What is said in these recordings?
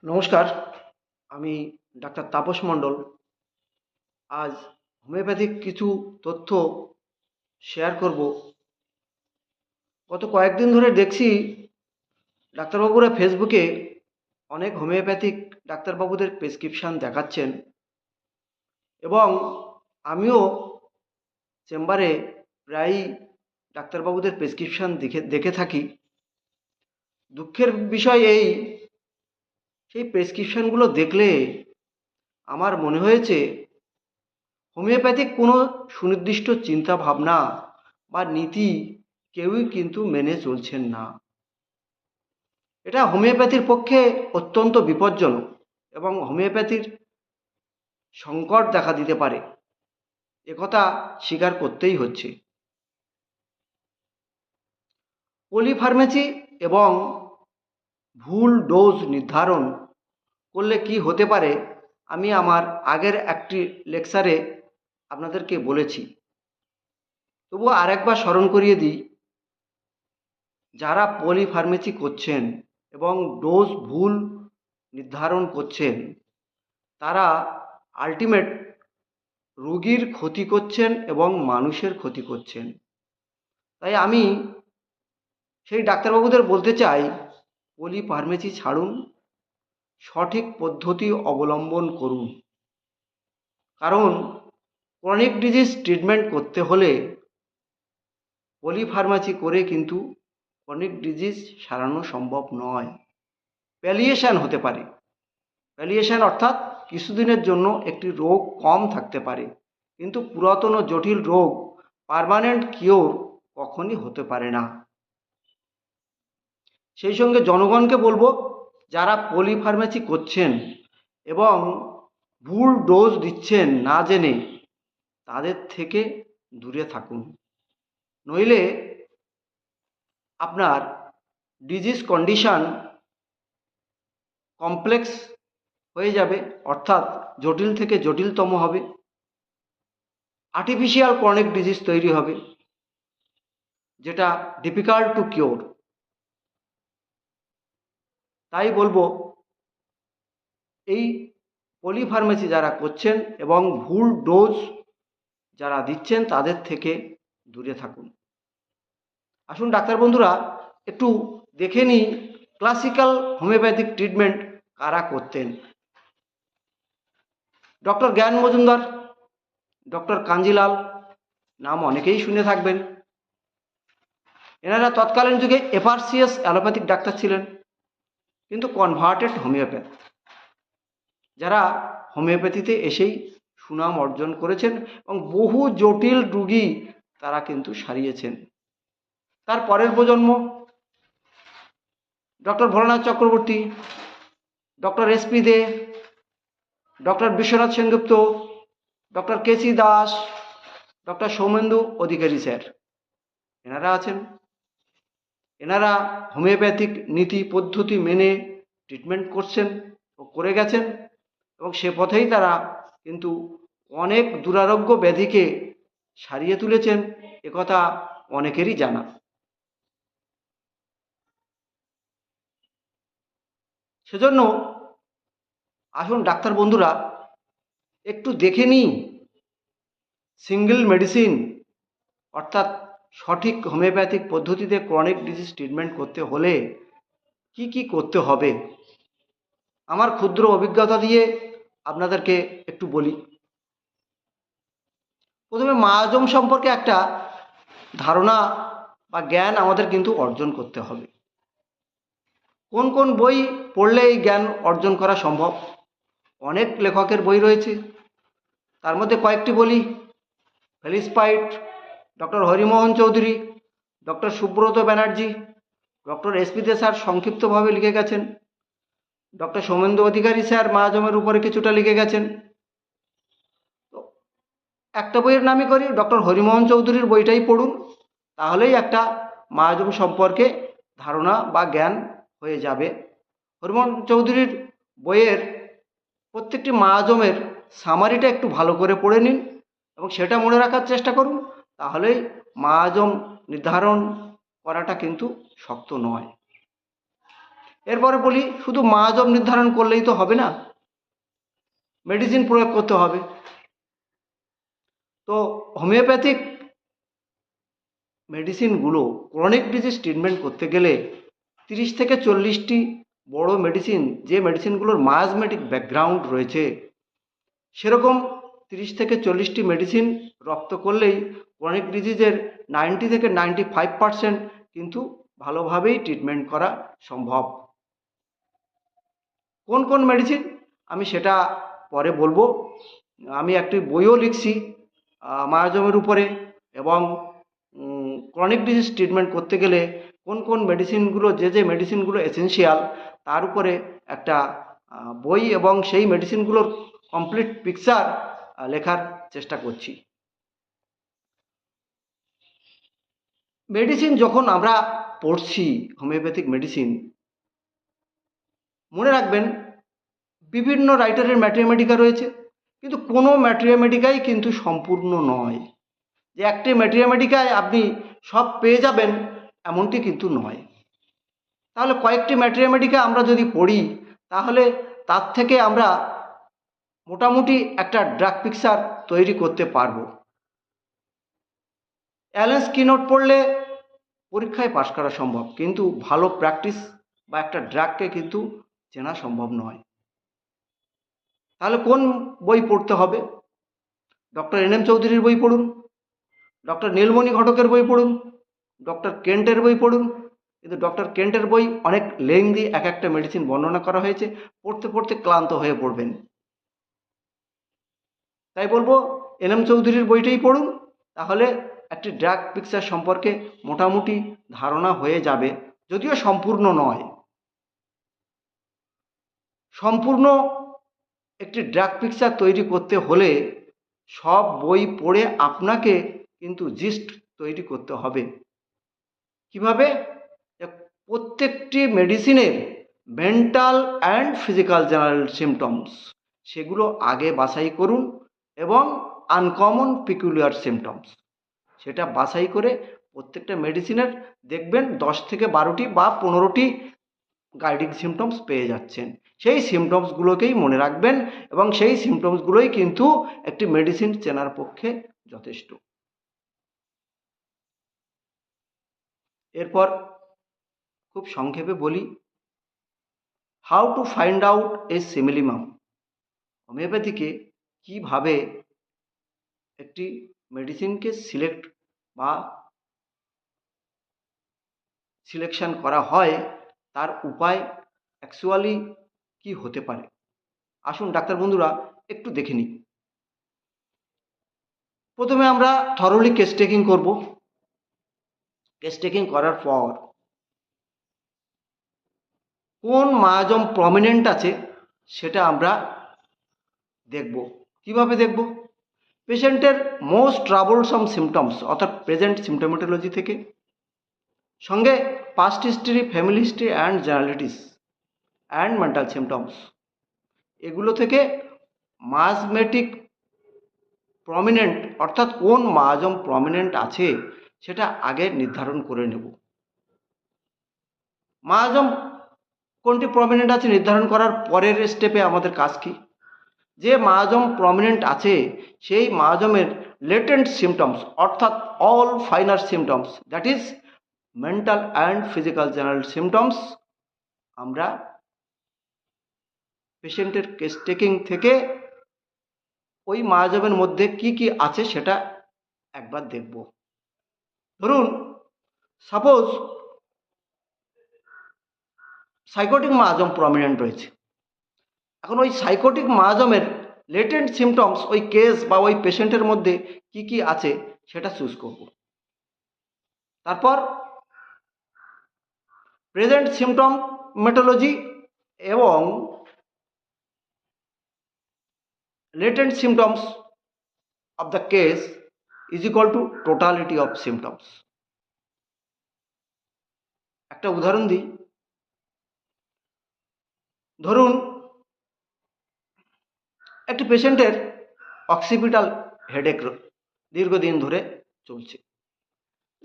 নমস্কার, আমি ডাক্তার তাপস মণ্ডল। আজ হোমিওপ্যাথিক কিছু তথ্য শেয়ার করব। গত কয়েকদিন ধরে দেখছি ডাক্তারবাবুরা ফেসবুকে অনেক হোমিওপ্যাথিক ডাক্তারবাবুদের প্রেসক্রিপশান দেখাচ্ছেন এবং আমিও চেম্বারে প্রায়ই ডাক্তারবাবুদের প্রেসক্রিপশান দেখে দেখে থাকি। দুঃখের বিষয় এই, সেই প্রেসক্রিপশানগুলো দেখলে আমার মনে হয়েছে হোমিওপ্যাথিক কোনো সুনির্দিষ্ট চিন্তা ভাবনা বা নীতি কেউই কিন্তু মেনে চলছেন না। এটা হোমিওপ্যাথির পক্ষে অত্যন্ত বিপজ্জনক এবং হোমিওপ্যাথির সংকট দেখা দিতে পারে, একথা স্বীকার করতেই হচ্ছে। পলিফার্মেসি এবং ভুল ডোজ নির্ধারণ করলে কি হতে পারে আমি আমার আগের একটি লেকচারে আপনাদেরকে বলেছি। তবুও আরেকবার স্মরণ করিয়ে দিই, যারা পলিফার্মেসি করছেন এবং ডোজ ভুল নির্ধারণ করছেন তারা আলটিমেট রোগীর ক্ষতি করছেন এবং মানুষের ক্ষতি করছেন। তাই আমি সেই ডাক্তারবাবুদের বলতে চাই, পলিফার্মেসি ছাড়ুন, সঠিক পদ্ধতি অবলম্বন করুন। কারণ ক্রনিক ডিজিজ ট্রিটমেন্ট করতে হলে পলিফার্মেসি করে কিন্তু ক্রনিক ডিজিজ সারানো সম্ভব নয়। প্যালিয়েশন হতে পারে। প্যালিয়েশন অর্থাৎ কিছুদিনের জন্য একটি রোগ কম থাকতে পারে, কিন্তু পুরাতন ও জটিল রোগ পার্মানেন্ট কিওর কখনই হতে পারে না। সেই সঙ্গে জনগণকে বলবো, যারা পলিফার্মেসি করছেন এবং ভুল ডোজ দিচ্ছেন না জেনে, তাদের থেকে দূরে থাকুন। নইলে আপনার ডিজিজ কন্ডিশন কমপ্লেক্স হয়ে যাবে, অর্থাৎ জটিল থেকে জটিলতম হবে, আর্টিফিশিয়াল ক্রনিক ডিজিজ তৈরি হবে, যেটা ডিফিকাল্ট টু কিওর। তাই বলবো, এই পলিফার্মেসি যারা করছেন এবং ভুল ডোজ যারা দিচ্ছেন তাদের থেকে দূরে থাকুন। আসুন ডাক্তার বন্ধুরা, একটু দেখে নিই ক্লাসিক্যাল হোমিওপ্যাথিক ট্রিটমেন্ট কারা করতেন। ডক্টর জ্ঞান মজুমদার, ডক্টর কাঞ্জিলাল নাম অনেকেই শুনে থাকবেন। এনারা তৎকালীন যুগে এফআরসিএস অ্যালোপ্যাথিক ডাক্তার ছিলেন, কিন্তু কনভার্টেড হোমিওপ্যাথ, যারা হোমিওপ্যাথিতে এসেই সুনাম অর্জন করেছেন এবং বহু জটিল রোগী তারা কিন্তু সারিয়েছেন। তার পরের প্রজন্ম doctor Bholanath Chakraborty, doctor SP De, doctor Biswanath Sengupta, doctor KC Das, doctor Soumendu Adhikari sir, এনারা আছেন। এনারা হোমিওপ্যাথিক নীতি পদ্ধতি মেনে ট্রিটমেন্ট করছেন ও করে গেছেন এবং সে পথেই তারা কিন্তু অনেক দুরারোগ্য ব্যাধিকে সারিয়ে তুলেছেন, একথা অনেকেরই জানা। সেজন্য আসুন ডাক্তার বন্ধুরা, একটু দেখে নিই সিঙ্গেল মেডিসিন অর্থাৎ সঠিক হোমিওপ্যাথিক পদ্ধতিতে ক্রনিক ডিজিজ ট্রিটমেন্ট করতে হলে কি কি করতে হবে। আমার ক্ষুদ্র অভিজ্ঞতা দিয়ে আপনাদেরকে একটু বলি। প্রথমে মায়াজম সম্পর্কে একটা ধারণা বা জ্ঞান আমাদের কিন্তু অর্জন করতে হবে। কোন কোন বই পড়লে এই জ্ঞান অর্জন করা সম্ভব? অনেক লেখকের বই রয়েছে, তার মধ্যে কয়েকটি বলি। Phyllis Speight, doctor Harimohan Chowdhury, doctor Subrata Banerjee, doctor SP De sir সংক্ষিপ্তভাবে লিখে গেছেন, ডক্টর সৌমেন্দু অধিকারী স্যার মায়াজমের উপরে কিছুটা লিখে গেছেন। তো একটা বইয়ের নামই করি, ডক্টর হরিমোহন চৌধুরীর বইটাই পড়ুন, তাহলেই একটা মায়াজম সম্পর্কে ধারণা বা জ্ঞান হয়ে যাবে। হরিমোহন চৌধুরীর বইয়ের প্রত্যেকটি মায়াজমের সামারিটা একটু ভালো করে পড়ে নিন এবং সেটা মনে রাখার চেষ্টা করুন, তাহলেই মায়াজম নির্ধারণ করাটা কিন্তু শক্ত নয়। এরপরে বলি, শুধু মাহাজম নির্ধারণ করলেই তো হবে না, মেডিসিন প্রয়োগ করতে হবে। তো হোমিওপ্যাথিক মেডিসিনগুলো ক্রনিক ডিজিজ ট্রিটমেন্ট করতে গেলে 30 থেকে 40টি বড় মেডিসিন, যে মেডিসিনগুলোর মায়াজমেটিক ব্যাকগ্রাউন্ড রয়েছে, সেরকম 30 থেকে 40টি মেডিসিন রপ্ত করলেই ক্রনিক ডিজিজের 90 থেকে 95% কিন্তু ভালোভাবেই ট্রিটমেন্ট করা সম্ভব। কোন কোন মেডিসিন আমি সেটা পরে বলবো। আমি একটি বইও লিখছি মায়াজমের উপরে, এবং ক্রনিক ডিজিজ ট্রিটমেন্ট করতে গেলে কোন কোন মেডিসিনগুলো, যে মেডিসিনগুলো এসেনশিয়াল, তার উপরে একটা বই এবং সেই মেডিসিনগুলোর কমপ্লিট পিকচার লেখার চেষ্টা করছি। মেডিসিন যখন আমরা পড়ছি, হোমিওপ্যাথিক মেডিসিন, মনে রাখবেন বিভিন্ন রাইটারের ম্যাথমেটিকা রয়েছে, কিন্তু কোনো ম্যাথমেটিকাই কিন্তু সম্পূর্ণ নয়, যে একটি ম্যাথমেটিকায় আপনি সব পেয়ে যাবেন এমনটি কিন্তু নয়। তাহলে কয়েকটি ম্যাথমেটিকা আমরা যদি পড়ি, তাহলে তার থেকে আমরা মোটামুটি একটা ড্রাগ পিকচার তৈরি করতে পারবো। অ্যালেন্স কিনোট পড়লে পরীক্ষায় পাশ করা সম্ভব, কিন্তু ভালো প্র্যাকটিস বা একটা ড্রাগকে কিন্তু চেনা সম্ভব নয়। তাহলে কোন বই পড়তে হবে? ডক্টর এন.এম. চৌধুরীর বই পড়ুন, ডক্টর নীলমণি ঘটকের বই পড়ুন, ডক্টর কেন্টের বই পড়ুন। কিন্তু ডক্টর কেন্টের বই অনেক লেংদি, এক একটা মেডিসিন বর্ণনা করা হয়েছে, পড়তে পড়তে ক্লান্ত হয়ে পড়বেন। তাই বলবো এন.এম. চৌধুরীর বইটাই পড়ুন, তাহলে একটি ড্রাগ পিকচার সম্পর্কে মোটামুটি ধারণা হয়ে যাবে, যদিও সম্পূর্ণ নয়। সম্পূর্ণ একটি ড্রাগ পিকচার তৈরি করতে হলে সব বই পড়ে আপনাকে কিন্তু জিস্ট তৈরি করতে হবে। কিভাবে? প্রত্যেকটি মেডিসিনের mental and physical general symptoms, সেগুলো আগে বাছাই করুন, এবং আনকমন পিকুলিয়ার সিমটমস, সেটা বাছাই করে প্রত্যেকটা মেডিসিনের দেখবেন 10 থেকে 12টি বা 15টি গাইডিং সিমটমস পেয়ে যাচ্ছেন। সেই সিমটমসগুলোকেই মনে রাখবেন, এবং সেই সিমটমসগুলোই কিন্তু একটি মেডিসিন চেনার পক্ষে যথেষ্ট। এরপর খুব সংক্ষেপে বলি, হাউ টু ফাইন্ড আউট এ সিমিলিমাম। হোমিওপ্যাথিকে কীভাবে একটি মেডিসিনকে সিলেক্ট বা সিলেকশন করা হয়, তার উপায় অ্যাকচুয়ালি কি হতে পারে। আসুন ডাক্তার বন্ধুরা একটু দেখে নিই। প্রথমে আমরা থরোলি কেস টেকিং করব। কেস টেকিং করার পর কোন মায়াজম প্রমিনেন্ট আছে সেটা আমরা দেখব। কিভাবে দেখব? পেশেন্টের মোস্ট ট্রাবলসাম সিমটমস, অর্থাৎ প্রেজেন্ট সিমটোমেটোলজি থেকে, সঙ্গে past history, family history and জেনারেলিটিস and mental symptoms, এগুলো থেকে মায়াজমেটিক প্রমিনেন্ট, অর্থাৎ কোন মায়াজম প্রমিনেন্ট আছে সেটা আগে নির্ধারণ করে নেব। মায়াজম কোনটি প্রমিনেন্ট আছে নির্ধারণ করার পরের স্টেপে আমাদের কাজ কি? যে মায়াজম প্রমিনেন্ট আছে সেই মায়াজমের লেটেন্ট সিমটমস, অর্থাৎ all finer symptoms, that is mental and physical general symptoms, আমরা পেশেন্টের কেস টেকিং থেকে ওই মায়াজমের মধ্যে কি কি আছে সেটা একবার দেখব। ধরুন সাপোজ সাইকোটিক মায়াজম প্রমিনেন্ট রয়েছে। এখন ওই সাইকোটিক মায়াজমের লেটেন্ট সিমটমস ওই কেস বা ওই পেশেন্টের মধ্যে কি কি আছে সেটা চুজ করব। তারপর প্রেজেন্ট সিমটমেটোলজি এবং latent symptoms of the case is equal to totality of symptoms. একটা উদাহরণ দিই। ধরুন একটি পেশেন্টের অক্সিপিটাল হেডেক দীর্ঘদিন ধরে চলছে।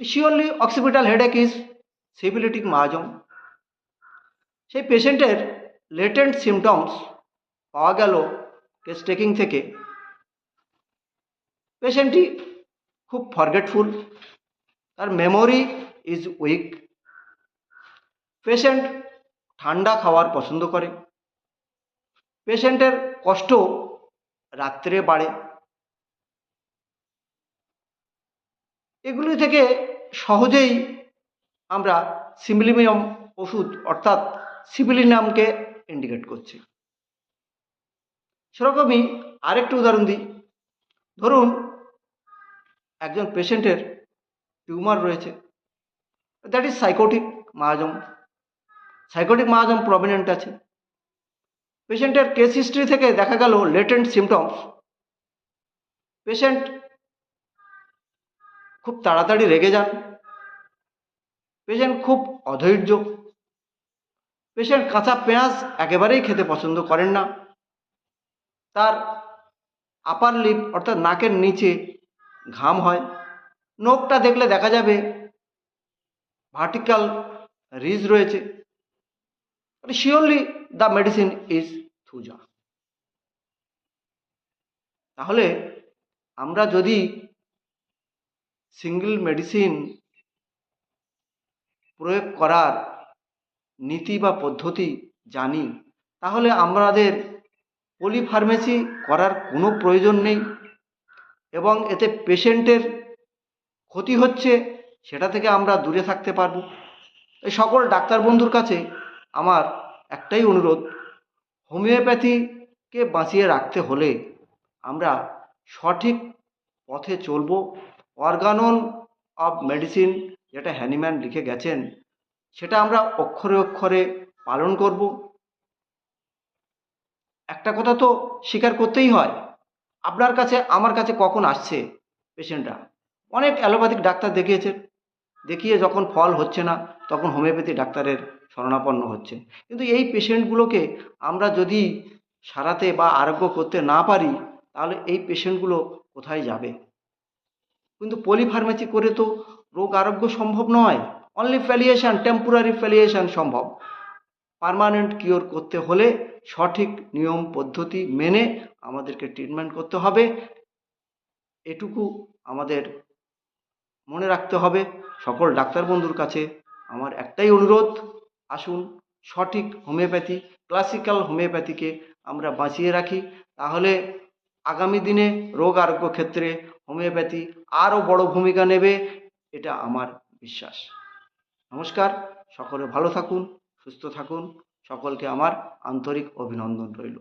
Surely occipital headache is syphilitic miasm. সেই পেশেন্টের লেটেন্ট সিমটমস পাওয়া গেল কেস টেকিং থেকে। পেশেন্টটি খুব ফরগেটফুল, তার মেমোরি ইজ উইক, পেশেন্ট ঠান্ডা খাওয়ার পছন্দ করে, পেশেন্টের কষ্ট রাত্রে বাড়ে। এগুলি থেকে সহজেই আমরা সিমিলিমিয়াম ওষুধ অর্থাৎ সিবিলিনামকে ইন্ডিকেট করছি। সেরকমই আরেকটি উদাহরণ দিই। ধরুন একজন পেশেন্টের টিউমার রয়েছে, that is psychotic miasm, psychotic miasm prominent আছে। পেশেন্টের কেস হিস্ট্রি থেকে দেখা গেল লেটেন্ট সিমটমস, পেশেন্ট খুব তাড়াতাড়ি রেগে যান, পেশেন্ট খুব অধৈর্য, পেশেন্ট কাঁচা পেঁয়াজ একেবারেই খেতে পছন্দ করেন না, তার আপার লিপ অর্থাৎ নাকের নিচে ঘাম হয়, নোকটা দেখলে দেখা যাবে ভার্টিক্যাল রিজ রয়েছে। Surely the medicine is Thuja. তাহলে আমরা যদি সিঙ্গেল মেডিসিন প্রয়োগ করার নীতি বা পদ্ধতি জানি, তাহলে আমাদের পলিফার্মেসি করার কোনো প্রয়োজন নেই এবং এতে পেশেন্টের ক্ষতি হচ্ছে সেটা থেকে আমরা দূরে থাকতে পারব। এই সকল ডাক্তার বন্ধুর কাছে আমার একটাই অনুরোধ, হোমিওপ্যাথিকে বাঁচিয়ে রাখতে হলে আমরা সঠিক পথে চলব। অর্গানন অফ মেডিসিন যেটা হ্যানিম্যান লিখে গেছেন সেটা আমরা অক্ষরে অক্ষরে পালন করব। একটা কথা তো স্বীকার করতেই হয়, আপনার কাছে আমার কাছে কখন আসছে পেশেন্টরা, অনেক অ্যালোপ্যাথিক ডাক্তার দেখিয়েছেন, দেখিয়ে যখন ফল হচ্ছে না তখন হোমিওপ্যাথি ডাক্তারের শরণাপন্ন হচ্ছেন। কিন্তু এই পেশেন্টগুলোকে আমরা যদি সারাতে বা আরোগ্য করতে না পারি তাহলে এই পেশেন্টগুলো কোথায় যাবে? কিন্তু পলিফার্মেসি করে তো রোগ আরোগ্য সম্ভব নয়, অনলি প্যালিয়েশন, টেম্পোরারি প্যালিয়েশন সম্ভব। পার্মানেন্ট কিওর করতে হলে সঠিক নিয়ম পদ্ধতি মেনে আমাদেরকে ট্রিটমেন্ট করতে হবে। এটুকু আমাদের মনে রাখতে হবে। সকল ডাক্তার বন্ধুর কাছে আমার একটাই অনুরোধ, আসুন সঠিক হোমিওপ্যাথি, ক্লাসিক্যাল হোমিওপ্যাথিকে আমরা বাঁচিয়ে রাখি, তাহলে আগামী দিনে রোগ আরোগ্য ক্ষেত্রে হোমিওপ্যাথি আরও বড় ভূমিকা নেবে, এটা আমার বিশ্বাস। নমস্কার, সকলে ভালো থাকুন, সুস্থ থাকুন, সকলকে আমার আন্তরিক অভিনন্দন রইল।